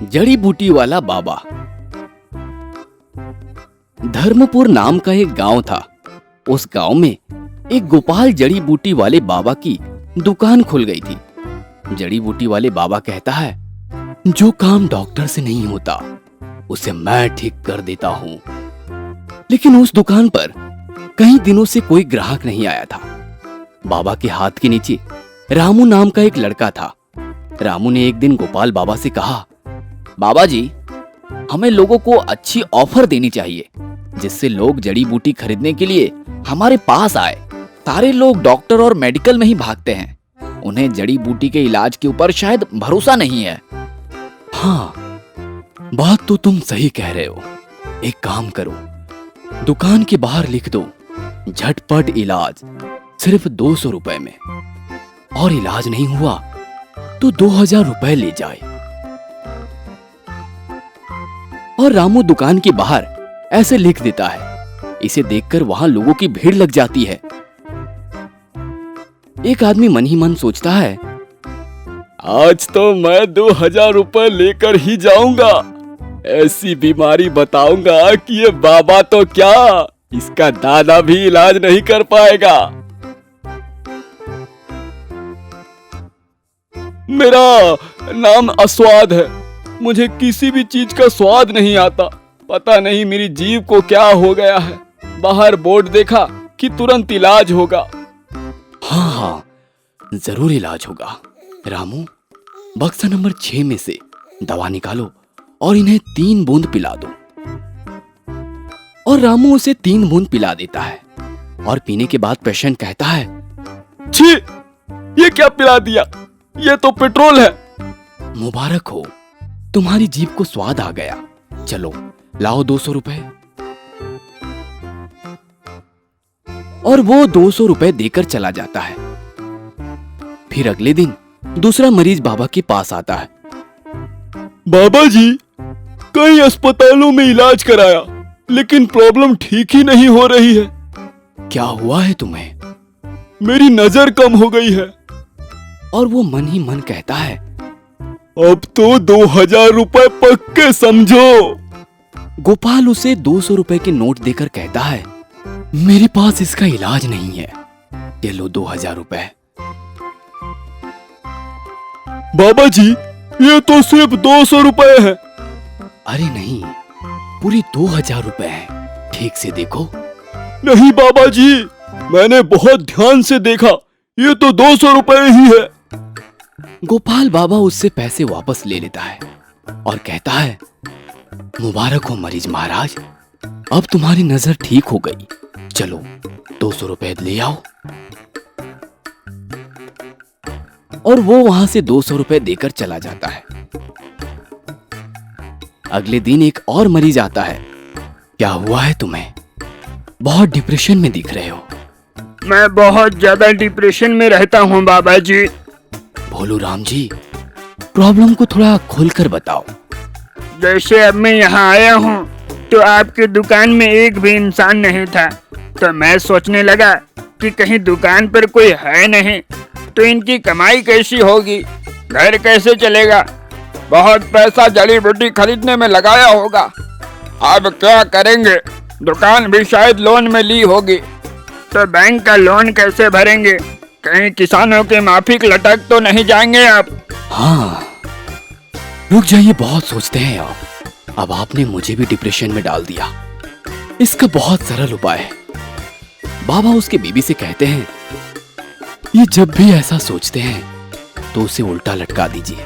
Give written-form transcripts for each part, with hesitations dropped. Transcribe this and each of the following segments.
जड़ी बूटी वाला बाबा। धर्मपुर नाम का एक गांव था। उस गांव में एक गोपाल जड़ी बूटी वाले बाबा की दुकान खुल गई थी। जड़ी बूटी वाले बाबा कहता है, जो काम डॉक्टर से नहीं होता उसे मैं ठीक कर देता हूं। लेकिन उस दुकान पर कई दिनों से कोई ग्राहक नहीं आया था। बाबा के हाथ के नीचे रामू नाम का एक लड़का था। रामू ने एक दिन गोपाल बाबा से कहा, बाबा जी, हमें लोगों को अच्छी ऑफर देनी चाहिए जिससे लोग जड़ी बूटी खरीदने के लिए हमारे पास आए। सारे लोग डॉक्टर और मेडिकल में ही भागते हैं, उन्हें जड़ी बूटी के इलाज के ऊपर शायद भरोसा नहीं है। हाँ, बात तो तुम सही कह रहे हो। एक काम करो, दुकान के बाहर लिख दो, झटपट इलाज सिर्फ 200 रुपए में, और इलाज नहीं हुआ तो 2000 रुपए ले जाए। और रामू दुकान के बाहर ऐसे लिख देता है। इसे देखकर वहां लोगों की भीड़ लग जाती है। एक आदमी मन ही मन सोचता है, आज तो मैं 2000 रुपए लेकर ही जाऊंगा। ऐसी बीमारी बताऊंगा कि ये बाबा तो क्या, इसका दादा भी इलाज नहीं कर पाएगा। मेरा नाम अस्वाद है, मुझे किसी भी चीज का स्वाद नहीं आता। पता नहीं मेरी जीभ को क्या हो गया है। बाहर बोर्ड देखा कि तुरंत इलाज होगा। हाँ, जरूर इलाज होगा। रामू, बक्सा नंबर 6 में से दवा निकालो और इन्हें 3 बूंद पिला दो। और रामू उसे 3 बूंद पिला देता है। और पीने के बाद पेशेंट कहता है, छी, ये क्या पिला दिया, ये तो पेट्रोल है। मुबारक हो, तुम्हारी जीभ को स्वाद आ गया। चलो लाओ 200 रुपए। और वो 200 रुपए देकर चला जाता है। फिर अगले दिन दूसरा मरीज बाबा के पास आता है। बाबा जी, कई अस्पतालों में इलाज कराया लेकिन प्रॉब्लम ठीक ही नहीं हो रही है। क्या हुआ है तुम्हें? मेरी नजर कम हो गई है। और वो मन ही मन कहता है, अब तो 2000 रुपए पक्के समझो। गोपाल उसे 200 रुपए के नोट देकर कहता है, मेरे पास इसका इलाज नहीं है, ये लो 2000 रुपए। बाबा जी, ये तो सिर्फ 200 रुपए है। अरे नहीं, पूरी 2000 रुपए है, ठीक से देखो। नहीं बाबा जी, मैंने बहुत ध्यान से देखा, ये तो 200 रुपए ही है। गोपाल बाबा उससे पैसे वापस ले लेता है और कहता है, मुबारक हो मरीज महाराज, अब तुम्हारी नजर ठीक हो गई। चलो 200 रुपए ले आओ। और वो वहां से 200 रुपए देकर चला जाता है। अगले दिन एक और मरीज आता है। क्या हुआ है तुम्हें? बहुत डिप्रेशन में दिख रहे हो। मैं बहुत ज्यादा डिप्रेशन में रहता हूँ बाबा जी। भोलू राम जी, प्रॉब्लम को थोड़ा खोलकर बताओ। जैसे अब मैं यहाँ आया हूँ तो आपकी दुकान में एक भी इंसान नहीं था, तो मैं सोचने लगा कि कहीं दुकान पर कोई है नहीं तो इनकी कमाई कैसी होगी, घर कैसे चलेगा। बहुत पैसा जड़ी बूटी खरीदने में लगाया होगा, अब क्या करेंगे। दुकान भी शायद लोन में ली होगी, तो बैंक का लोन कैसे भरेंगे। कहीं किसानों के माफिक लटक तो नहीं जाएंगे आप। हाँ, रुक जाइए, बहुत सोचते हैं आप। अब आपने मुझे भी डिप्रेशन में डाल दिया। इसका बहुत सरल उपाय है। बाबा उसके बीबी से कहते हैं, ये जब भी ऐसा सोचते हैं तो उसे उल्टा लटका दीजिए,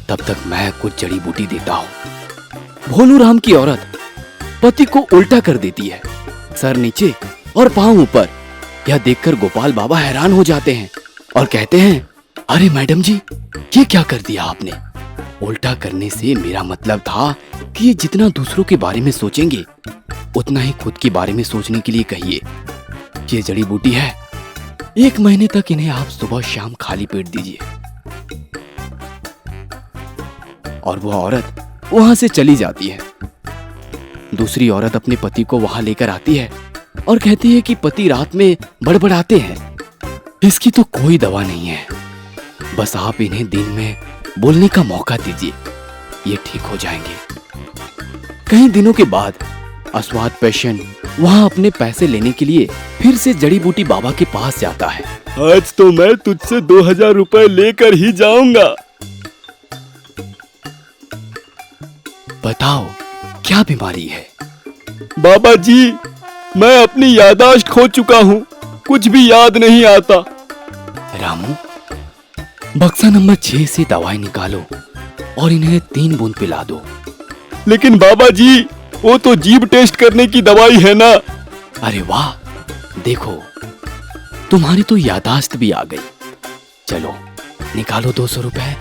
तब तक मैं कुछ जड़ी बूटी देता हूं। भोलू राम की औरत पति को उल्टा कर देती है, सर नीचे और पांव ऊपर। यह देखकर गोपाल बाबा हैरान हो जाते हैं और कहते हैं, अरे मैडम जी, ये क्या कर दिया आपने? उल्टा करने से मेरा मतलब था कि ये जितना दूसरों के बारे में सोचेंगे उतना ही खुद के बारे में सोचने के लिए कहिए। ये जड़ी बूटी है, 1 महीने तक इन्हें आप सुबह शाम खाली पेट दीजिए। और वह औरत वहां से चली जाती है। दूसरी औरत अपने पति को वहां लेकर आती है और कहती है कि पति रात में बड़बड़ाते हैं, इसकी तो कोई दवा नहीं है, बस आप इन्हें दिन में बोलने का मौका दीजिए। ये ठीक हो जाएंगे। कई दिनों के बाद अस्वाद पेशेंट वहां अपने पैसे लेने के लिए फिर से जड़ी बूटी बाबा के पास जाता है। आज तो मैं तुझसे 2000 रुपए लेकर ही जाऊंगा। बताओ क्या बीमारी है? बाबा जी, मैं अपनी याददाश्त खो चुका हूँ, कुछ भी याद नहीं आता। रामू, बक्सा नंबर 6 से दवाई निकालो और इन्हें 3 बूंद पिला दो। लेकिन बाबा जी, वो तो जीभ टेस्ट करने की दवाई है ना। अरे वाह, देखो तुम्हारी तो यादाश्त भी आ गई। चलो निकालो 200 रुपए।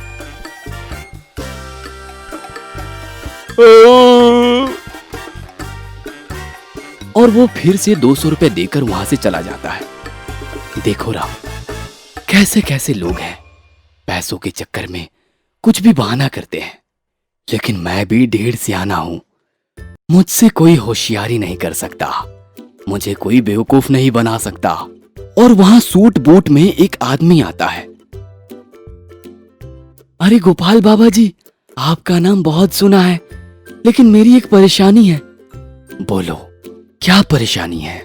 और वो फिर से 200 रुपए देकर वहां से चला जाता है। देखो राम, कैसे कैसे लोग हैं, पैसों के चक्कर में कुछ भी बहाना करते हैं। लेकिन मैं भी ढेर सियाना हूं, मुझसे कोई होशियारी नहीं कर सकता, मुझे कोई बेवकूफ नहीं बना सकता। और वहां सूट बूट में एक आदमी आता है। अरे गोपाल बाबा जी, आपका नाम बहुत सुना है, लेकिन मेरी एक परेशानी है। बोलो क्या परेशानी है?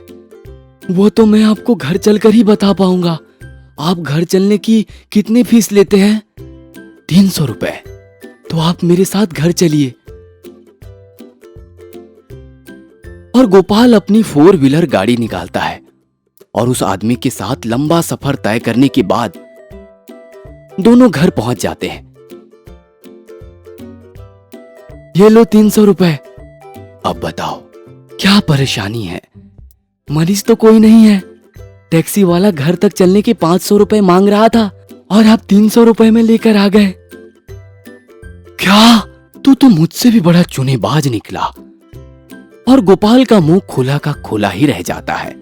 वो तो मैं आपको घर चलकर ही बता पाऊंगा। आप घर चलने की कितनी फीस लेते हैं? 300 रुपए। तो आप मेरे साथ घर चलिए। और गोपाल अपनी 4 व्हीलर गाड़ी निकालता है और उस आदमी के साथ लंबा सफर तय करने के बाद दोनों घर पहुंच जाते हैं। ये लो 300 रुपए। अब बताओ क्या परेशानी है? मरीज तो कोई नहीं है। टैक्सी वाला घर तक चलने के 500 रुपए मांग रहा था और आप 300 रुपए में लेकर आ गए। क्या? तू तो मुझसे भी बड़ा चुनेबाज निकला। और गोपाल का मुंह खुला का खुला ही रह जाता है।